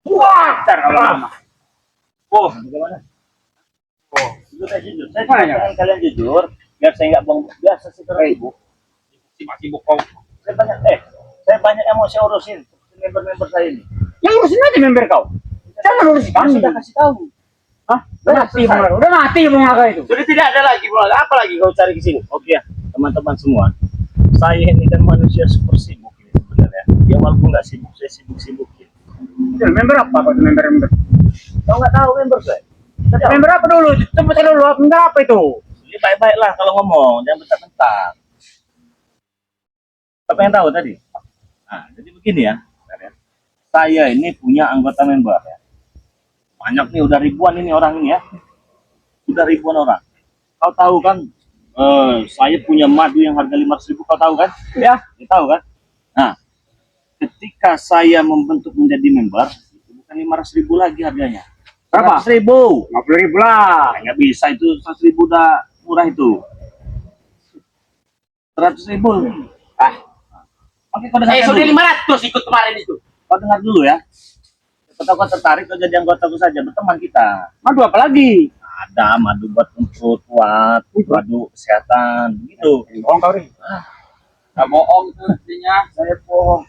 Wah, lama. Oh, bagaimana? Oh, saya jujur. Saya cuma pengen kalian jujur, biar saya nggak bohong. Biasa sih kalau ibu. Sibuk kau. Saya banyak yang mau saya urusin member-member saya ini. Yang urusin aja member kau. Jangan urusin Kan kami. sudah kasih tahu. Hah? Udah mati Bung Aga itu. Sudah tidak ada lagi, Bro. Apa lagi kau cari ke sini? Oke ya, teman-teman semua. Saya ini kan manusia super sibuk ini sebenarnya. Ya walaupun nggak sibuk, saya sibuk-sibukin. Member apa kau tuh member? Kau nggak tahu member saya? Member apa dulu? Sebutkan dulu member apa itu? Jadi baik-baik lah kalau ngomong, jangan bentar-bentar. Apa yang tahu tadi? Nah, jadi begini ya. Saya ini punya anggota member ya. Banyak nih, udah ribuan ini orang ini ya. Sudah ribuan orang. Kau tahu kan, saya punya madu yang harga 500.000, kau tahu kan? Ya. Kau tahu kan? Nah, ketika saya membentuk menjadi member, itu bukan 500.000 lagi harganya. Berapa? 100.000. 50.000 lah. Nggak bisa itu, 100.000 udah murah itu. 100.000. Oke, kau dengar Sudah 500 ikut kemarin itu. Kau dengar dulu ya. Kalau kau tertarik, kau jadi anggotaku saja, berteman kita. Madu apa lagi? Ada madu buat untuk kuat, madu kesehatan, gitu. Bohong kau nih. Nggak bohong itu artinya. Saya bohong.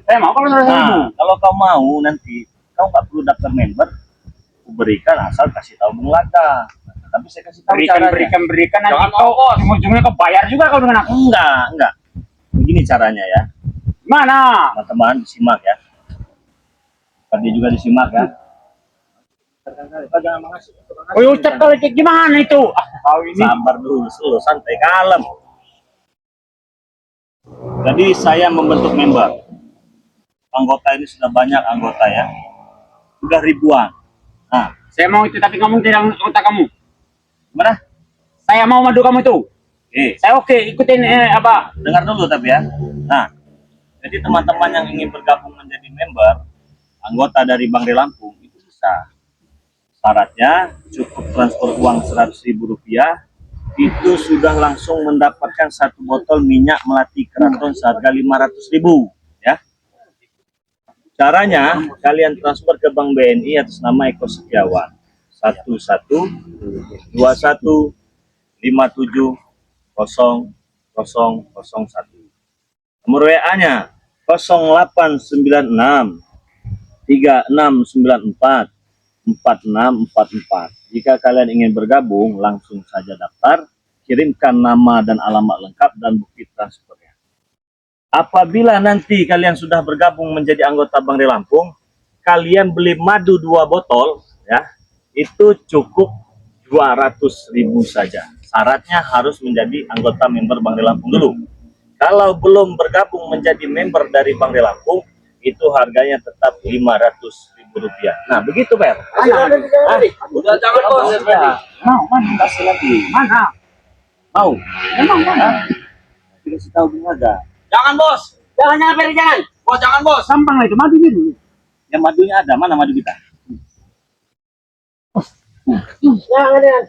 Saya mau kalau menurut Nah, kalau kau mau nanti, kau nggak perlu daftar member, aku berikan asal kasih tahu Bung Laka. Tapi saya kasih tahu caranya. berikan nanti Jangan kau ongkos. ujung-ujungnya kau bayar juga kau dengan aku. Enggak. Begini caranya ya, Mana? teman-teman disimak ya. Tadi juga disimak ya. Kau jangan mengasih. Oh, ucap kali kayak gimana itu? Kau ini. Sabar dulu, santai, kalem. Jadi saya membentuk member. Anggota ini sudah banyak anggota ya. Sudah ribuan. Nah, Saya mau itu tapi ngomong tidak otak kamu. gimana? Saya mau madu kamu itu. Saya oke ikutin apa? Dengar dulu tapi ya. Nah, jadi teman-teman yang ingin bergabung menjadi member, anggota dari Bank Lampung itu bisa. Syaratnya cukup transfer uang Rp100.000, itu sudah langsung mendapatkan 1 botol minyak melati keraton seharga Rp500.000 ya. Caranya kalian transfer ke Bank BNI atas nama Eko Setiawan 1121570001. Nomor WA-nya 0896 3694 4644. Jika kalian ingin bergabung, langsung saja daftar, kirimkan nama dan alamat lengkap dan bukti transfernya. Apabila nanti kalian sudah bergabung menjadi anggota Bank Lampung, kalian beli madu 2 botol ya, itu cukup 200.000 saja. Syaratnya harus menjadi anggota member Bank Lampung dulu. Kalau belum bergabung menjadi member dari Bank Lampung, itu harganya tetap Rp500.000. Nah, begitu, Per. Udah jangan bos. Mana? Kasih lagi. Mana? Mau? Memang mana? Kasih tahu Bung Aga. Jangan bos. Jangan Ferry jangan. Bos jangan bos. Gampang lah itu madu dulu. Yang madunya ada, mana madu kita?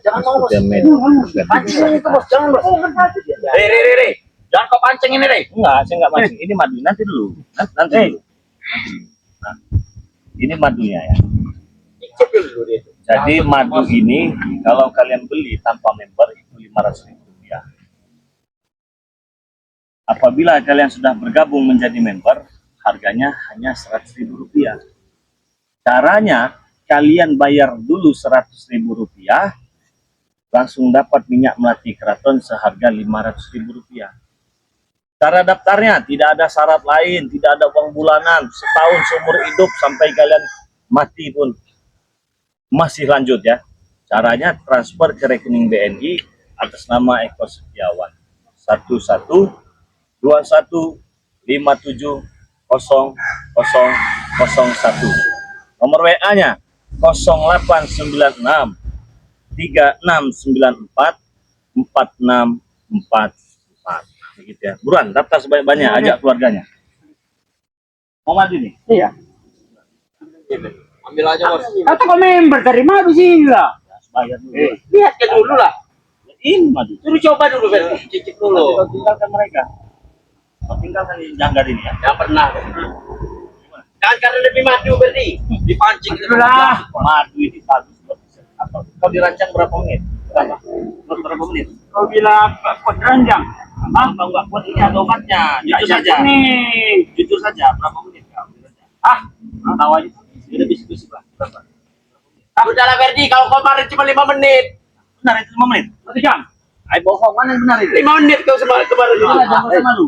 Jangan mau bos. Pancing itu bos, jangan bos. Re. Jangan kau pancing ini, Re. Enggak, saya enggak mancing. Ini madu, nanti dulu. Nanti dulu. Nah, ini madunya ya. Cek dulu dia. Jadi madu ini, kalau kalian beli tanpa member, itu Rp500.000. Apabila kalian sudah bergabung menjadi member, harganya hanya Rp100.000. Caranya, kalian bayar dulu Rp100.000, langsung dapat minyak melati keraton seharga Rp500.000. Cara daftarnya tidak ada syarat lain, tidak ada uang bulanan, setahun seumur hidup sampai kalian mati pun masih lanjut ya. Caranya transfer ke rekening BNI atas nama Eko Setiawan 1121570001. Nomor WA-nya 0896 3694 4644. Begitu ya. Buruan daftar sebanyak-banyak, ajak keluarganya. Mau maju nih? Iya. Ambil aja bos. Kata kau member dari madu sih lah. Bayar dulu. Lihat ke dulu lah. Ini maju. Suruh coba dulu Ferry. Cicip Kau dulu. tinggalkan mereka. Kau tinggalkan di janggar ini ya. Yang pernah. Jangan karena lebih madu berarti. Dipancing itu Itulah. Madu ini bagus buat kesehatan. Apa? Kau dirancang berapa menit? Berapa menit? Kau bilang kuat ranjang. Apa enggak kuat, ini ada obatnya. Jujur saja. Nih. Jujur saja, berapa menit kau dirancang? Tahu aja. Ini bisik-bisik lah. Berapa? Udahlah Berdi, kalau kemarin cuma 5 menit. Benar itu 5 menit. 1 jam. Ay bohong, mana yang benar itu? 5 menit kau kemarin itu. Jangan sama lu.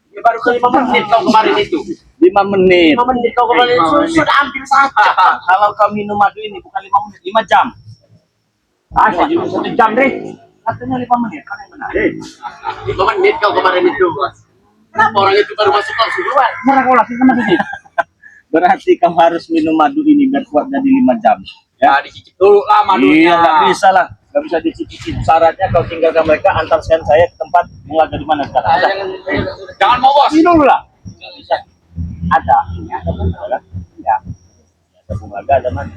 Ya baru ke 5 menit kau kemarin itu. 5 menit. 5 menit kau kemarin itu sudah ambil saja. Kalau kau minum madu ini bukan 5 menit, 5 jam. Saya juga 1 jam deh. Katanya 5 menit, kan yang benar. 5 menit kau kemarin itu. Kenapa orang itu baru masuk langsung keluar? Mana kau lagi sama sini? Berarti kau harus minum madu ini biar kuat jadi 5 jam. Ya dicicip dulu lah madunya. Iya, nggak bisa lah. Nggak bisa dicicipin. Syaratnya kau tinggalkan mereka, antarkan saya ke tempat Bungaga di mana sekarang. Ada? Jangan mau bos. Ini dulu lah. Nggak bisa. Ada. Ini ada Bungaga. Ya. Ada Bungaga, ada mana?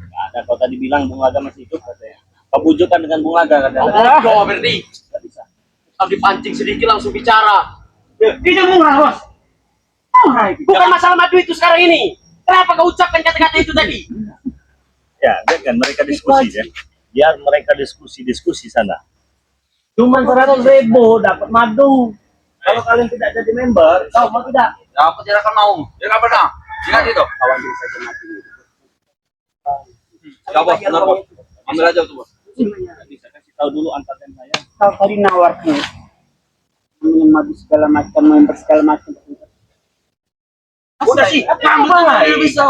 Nggak ada. Kau tadi bilang Bungaga masih hidup katanya. Kau bujukan dengan Bungaga katanya. Oh, Berdi. Nggak bisa. Kalau dipancing sedikit langsung bicara. Ini murah, Bos. Murah itu. Bukan masalah madu itu sekarang ini. Kenapa kau ucapkan kata-kata itu tadi? Ya, kan mereka diskusi ya. Biar mereka diskusi sana. Cuma 100.000 dapat madu. Kalau kalian tidak jadi member, kau mau tidak? Ya, aku tidak akan mau. Tidak pernah. Ingat itu. Kawan diri saja mati. Ya bos, benar bos. Ambil aja tuh bos. Bisa kasih tahu dulu antarkan saya. Kau tadi nawarkan minum madu segala macam, member segala macam. Udah sih. Tidak bisa.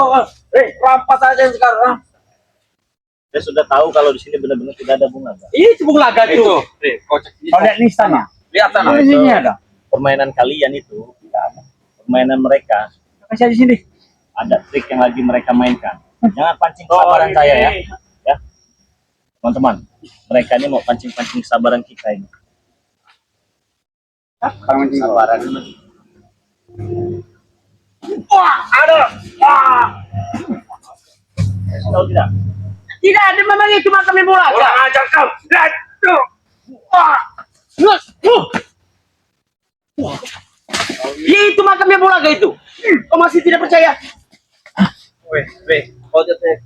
Rampas aja sekarang. Saya sudah tahu kalau di sini benar-benar tidak ada bunga. Ini cebung laga itu. Kocak. Kau lihat listanya. Lihat sana. Di sini ada. Permainan kalian itu tidak ada. Permainan mereka Kasih di sini. ada trik yang lagi mereka mainkan. Jangan pancing kesabaran saya ya. Ya. Teman-teman, mereka ini mau pancing-pancing kesabaran kita ini. Kesabaran ini. Wah, ada. Wah. Tahu tidak? Tidak ada memang itu cuma kami bola. Orang ajar kau. Lihat tuh. Wah. Ya itu makamnya bola itu. Kau masih tidak percaya? Weh,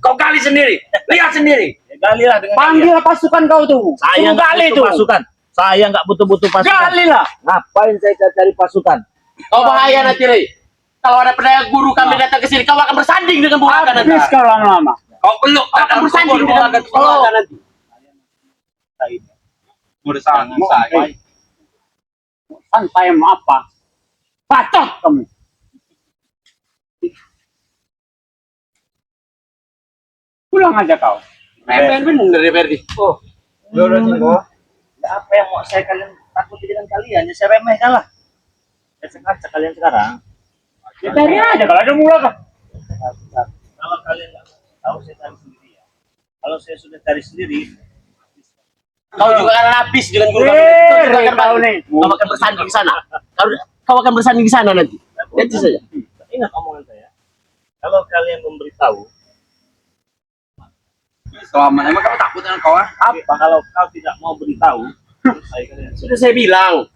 kau gali sendiri. Lihat sendiri. Ya, galilah dengan Panggil pasukan kau tuh. saya nggak gali butuh tuh. pasukan. Saya nggak butuh pasukan. Galilah. Ngapain saya cari pasukan? Kau bahaya nanti, Rey. Kalau ada pendaya guru kami datang ke sini, kau akan bersanding dengan bola nanti. Habis kau lama-lama. Kau peluk akan bersanding dengan bola nanti. Saya ini. Udah sangat Santai. Santai mau apa? Bacot kamu. Pulang aja kau. Main bener dari Verdi. Oh, Udah kok. Ya, apa yang mau saya kalian takuti dengan kalian? Ya saya remehkan lah. Ya sengaja kalian sekarang. Ya cari aja kalau ada mula kah? Kalau kalian nggak tahu, saya cari sendiri ya. Kalau saya sudah cari sendiri, kau juga akan habis dengan guru kami. Kau juga akan kau nih. Kau akan bersanding di sana. Kau akan bersanding di sana nanti. Itu saja. ingat omongan saya. Kalau kalian memberitahu, Selama emang kamu takut dengan kau? apa kalau kau tidak mau beritahu, saya kalian Sudah saya bilang.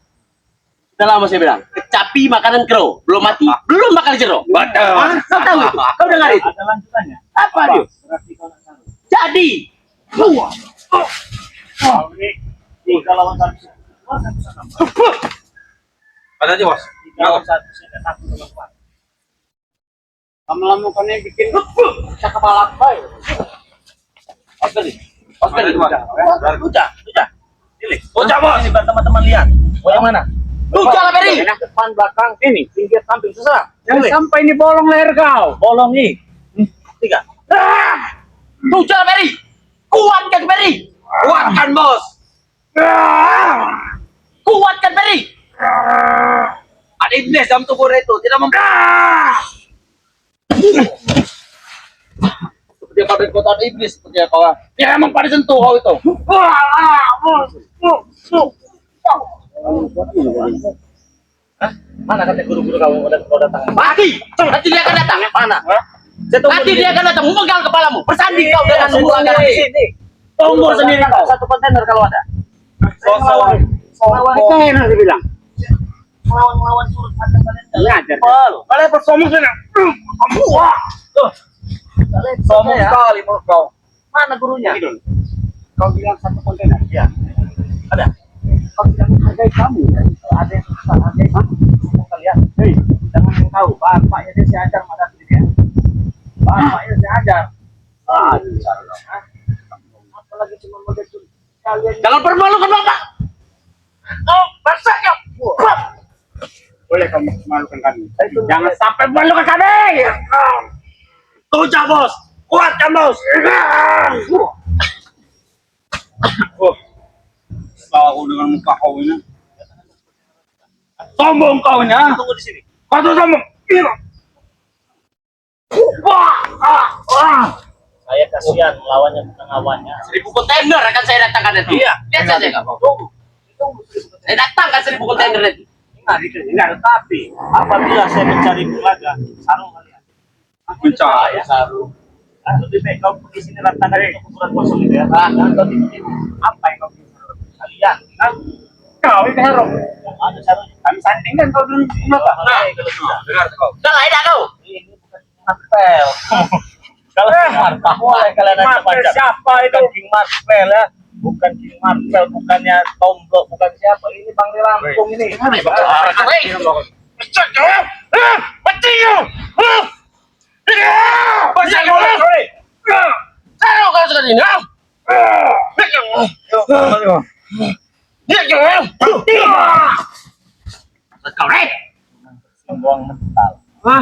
Sudah lama saya bilang. Kecapi makanan kero, belum mati, belum makan jeruk. Betul. Kau tahu itu? Kau dengar itu? ada lanjutannya. Apa dia? Berarti kau nggak tahu. Jadi. Tiga lawan satu. Ada aja bos. Tiga lawan satu. Saya nggak takut sama kau. Lama-lama kau nih bikin Cakap kepala kau. Oscar nih. Oscar nih. Udah. Pilih. Udah, bos. Ini biar teman-teman lihat. Mau yang mana? Udah lah Beri. Depan, belakang, sini, pinggir, samping, terserah. Jangan Pilih. sampai ini bolong leher kau. Bolong nih. 3. Udah lah Beri. Kuatkan Beri. Kuatkan bos. Kuatkan Beri. Ada iblis dalam tubuh itu. Tidak seperti pada kota iblis seperti kau. Ya emang pada sentuh kau itu. Mana kata guru-guru kamu kau datang? Nanti dia akan datang. Mana? Nanti dia akan datang memegang kepalamu. Bersanding kau dengan menggunakan di sini. Tunggu sendiri kau. Satu kontainer kalau ada. Sosok. Itu enak dibilang. melawan surut ada kalian Ngajar. kalian bersombong sana. Wah, tuh. Kalian sombong sekali menurut kau. Mana gurunya? Kau bilang satu kontainer. Ya. Ada. Kau tidak menghargai kamu. Ada yang susah, ada yang sombong kalian. Hei, Jangan yang tahu, bapaknya dia si ajar mata dia. Bapaknya si ajar. Apalagi cuma begitu kalian. jangan permalukan bapak. Oh, basah ya. Boleh kamu malukan kami. Itu Jangan boleh. sampai malukan kami. Tujuh bos, kuatkan bos. Tahu dengan muka kau ini. Sombong kau ini. Ah. Tunggu di sini. Kau tuh sombong. Wah, wah. Saya kasihan melawannya pengawannya. 1.000 kontainer akan saya datangkan nanti. Iya. Lihat saja kamu. Saya datangkan 1.000 kontainer nanti. Ingat, tapi apabila saya mencari bulaga, sarung kalian. Mencari. Sarung. Lebih baik kau pergi sini ratakan itu ukuran kosong itu ya. Jangan kau tipu-tipu. Apa yang kau bilang? Kalian, kan? Kau ini harus. Ada sarungnya. Kami sandingkan kau dulu. Nah, kalau sudah. Dengar kau. Udah lah, kau. Ini bukan Marvel. Kalau Marvel, boleh kalian nanti Marvel baca. siapa itu? Bukan King Marvel ya. Bukan King Marvel, bukannya Tombok, bukan siapa. Ini Bang Lampung ini. Taruh kau sudah ini. Kau rek. Sembang mental. Cuma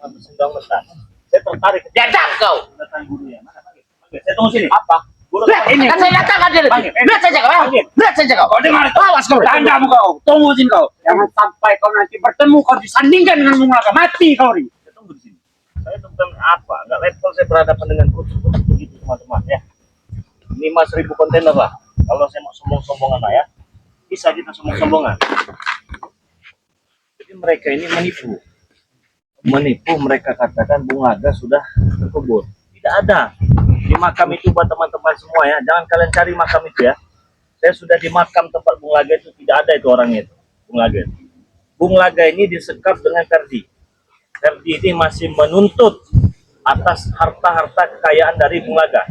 bersembang mental. Saya tertarik. Diajak kau. Datang guru ya. Mana panggil? Panggil. Saya tunggu sini. Apa? Guru Lihat ini kan saya datangkan dia nanti. Lihat saja kau. Lihat saja kau. Kau dengar itu. Awas kau. Tandamu kau. Tunggu sini kau. Jangan sampai kau nanti bertemu kau disandingkan dengan Mulaga. Mati kau ini. Saya tunggu di sini. Saya tunggu apa? Enggak level saya berhadapan dengan kutu-kutu begitu teman-teman ya. Ini mas 1.000 kontainer lah. Kalau saya mau sombong-sombongan lah ya. Bisa kita sombong-sombongan. Jadi mereka ini menipu. Menipu mereka katakan Bung Laga sudah terkubur. Tidak ada. Di makam itu buat teman-teman semua ya. Jangan kalian cari makam itu ya. Saya sudah di makam tempat Bung Laga itu tidak ada itu orangnya itu. Bung Laga. Bung Laga ini disekap dengan Ferdi. Ferdi ini masih menuntut atas harta-harta kekayaan dari Bung Laga.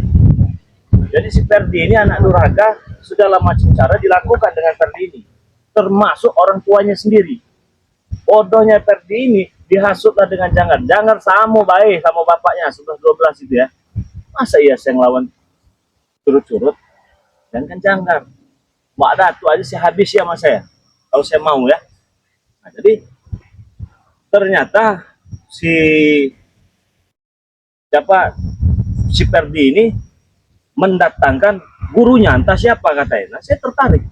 Jadi si Ferdi ini anak durhaka sudah macam cara dilakukan dengan Ferdi ini. Termasuk orang tuanya sendiri. Bodohnya Ferdi ini dihasutlah dengan jangan sama baik sama bapaknya 11-12 itu ya. Masa iya saya ngelawan curut-curut dan kan jangan Mbak Datu aja sih habis ya mas saya kalau saya mau ya. Nah, jadi ternyata si Ferdi ini mendatangkan gurunya entah siapa katanya. Nah, saya tertarik.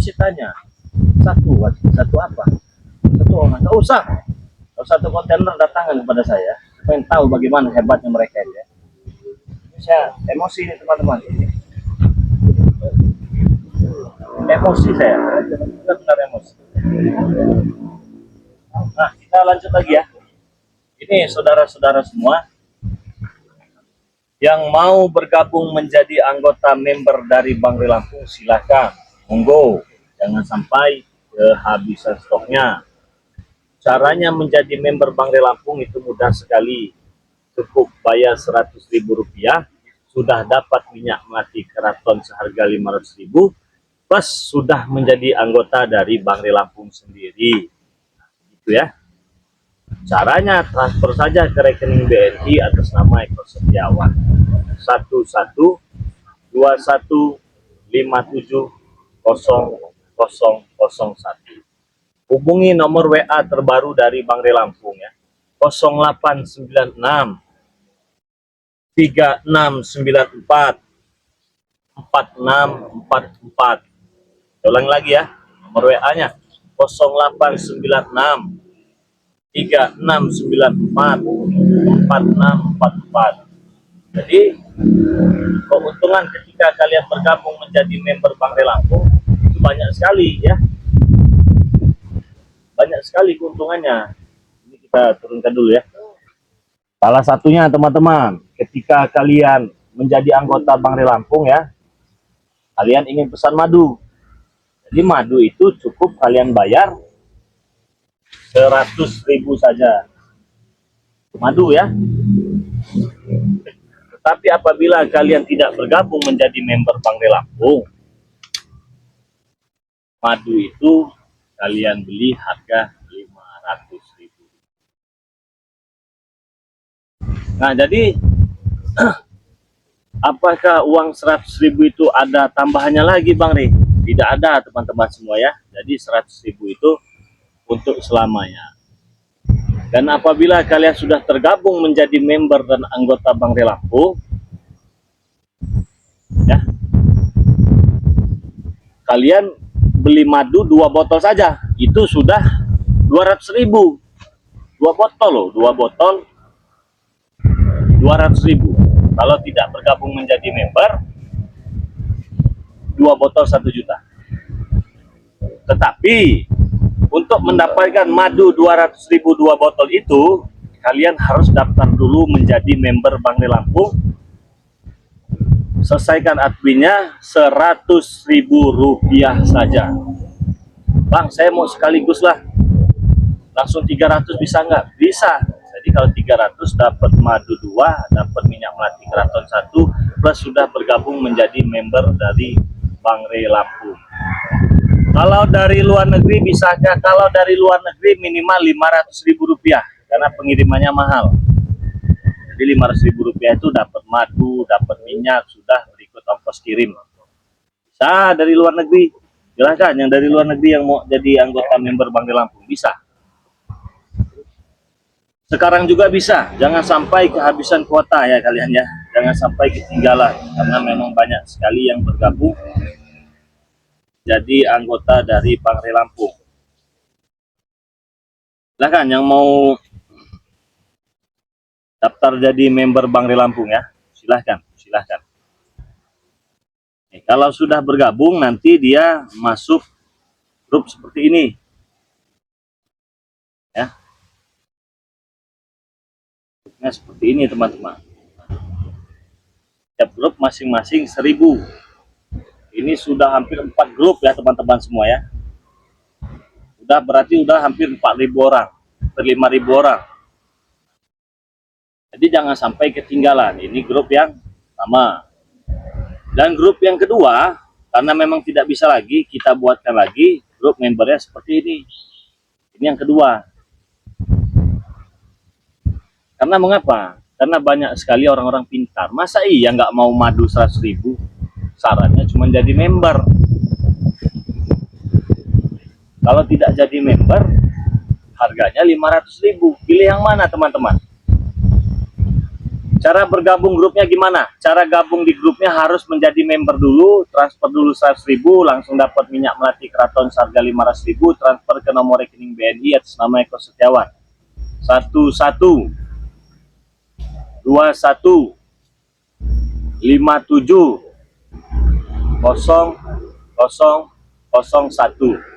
Saya tanya satu apa? Satu orang nggak usah. Kalau satu kontainer datangkan kepada saya, pengen tahu bagaimana hebatnya mereka ya. Saya emosi nih teman-teman. Emosi saya, benar-benar emosi. Nah, kita lanjut lagi ya. Ini saudara-saudara semua yang mau bergabung menjadi anggota member dari Bangri Lampung, silakan, monggo, jangan sampai kehabisan stoknya. Caranya menjadi member Bangri Lampung itu mudah sekali. Cukup bayar Rp100.000, sudah dapat minyak mati keraton seharga Rp500.000, plus sudah menjadi anggota dari Bangri Lampung sendiri. Gitu ya. Caranya transfer saja ke rekening BNI atas nama Eko Setiawan 1121570001. Hubungi nomor WA terbaru dari Bangri Lampung ya. 0896 3694 4644. Ulang lagi ya. Nomor WA-nya 0896 3694 4644. Jadi keuntungan ketika kalian bergabung menjadi member Bangri Lampung itu banyak sekali ya. Banyak sekali keuntungannya. Ini kita turunkan dulu ya. Salah satunya teman-teman, ketika kalian menjadi anggota Bangri Lampung ya, kalian ingin pesan madu. Jadi madu itu cukup kalian bayar 100.000 saja madu ya. Tetapi apabila kalian tidak bergabung menjadi member Bangre Lampung, madu itu kalian beli harga 500.000. Nah, jadi apakah uang 100.000 itu ada tambahannya lagi Bang Re? Tidak ada teman-teman semua ya. Jadi 100.000 itu untuk selamanya. Dan apabila kalian sudah tergabung menjadi member dan anggota Bangre Lampung, ya, kalian beli madu 2 botol saja, itu sudah 200.000. 2 botol loh, 2 botol 200.000. Kalau tidak bergabung menjadi member, 2 botol 1 juta. Tetapi untuk mendapatkan madu 200.000 2 botol itu, kalian harus daftar dulu menjadi member Bangre Lampung. Selesaikan adminnya, 100.000 rupiah saja. Bang, saya mau sekaligus lah, langsung 300 bisa nggak? Bisa. Jadi kalau 300 dapat madu 2, dapat minyak melati keraton 1, plus sudah bergabung menjadi member dari Bangre Lampung. Kalau dari luar negeri bisa nggak? Kalau dari luar negeri minimal 500.000 rupiah karena pengirimannya mahal. Jadi 500.000 rupiah itu dapat madu, dapat minyak, sudah berikut ongkos kirim. Bisa dari luar negeri. Silahkan yang dari luar negeri yang mau jadi anggota member Bangre Lampung bisa. Sekarang juga bisa. Jangan sampai kehabisan kuota ya kalian ya. Jangan sampai ketinggalan karena memang banyak sekali yang bergabung jadi anggota dari Bangre Lampung. Silahkan yang mau daftar jadi member Bangre Lampung ya, silahkan. Kalau sudah bergabung nanti dia masuk grup seperti ini ya. Grupnya seperti ini teman-teman. Tiap grup masing-masing 1.000. Ini sudah hampir 4 grup ya teman-teman semua ya. Berarti udah hampir 4.000 orang, hampir 5.000 orang. Jadi jangan sampai ketinggalan. Ini grup yang pertama. Dan grup yang kedua, karena memang tidak bisa lagi, kita buatkan lagi grup membernya seperti ini. Ini yang kedua. Karena mengapa? Karena banyak sekali orang-orang pintar. Masa iya nggak mau madu 100.000? Syaratnya cuma jadi member. Kalau tidak jadi member, harganya 500.000. Pilih yang mana teman-teman? Cara bergabung grupnya gimana? Cara gabung di grupnya harus menjadi member dulu, transfer dulu 100.000, langsung dapat minyak melati keraton seharga 500.000, transfer ke nomor rekening BNI atas nama Eko Setiawan. 11 21 57 0001.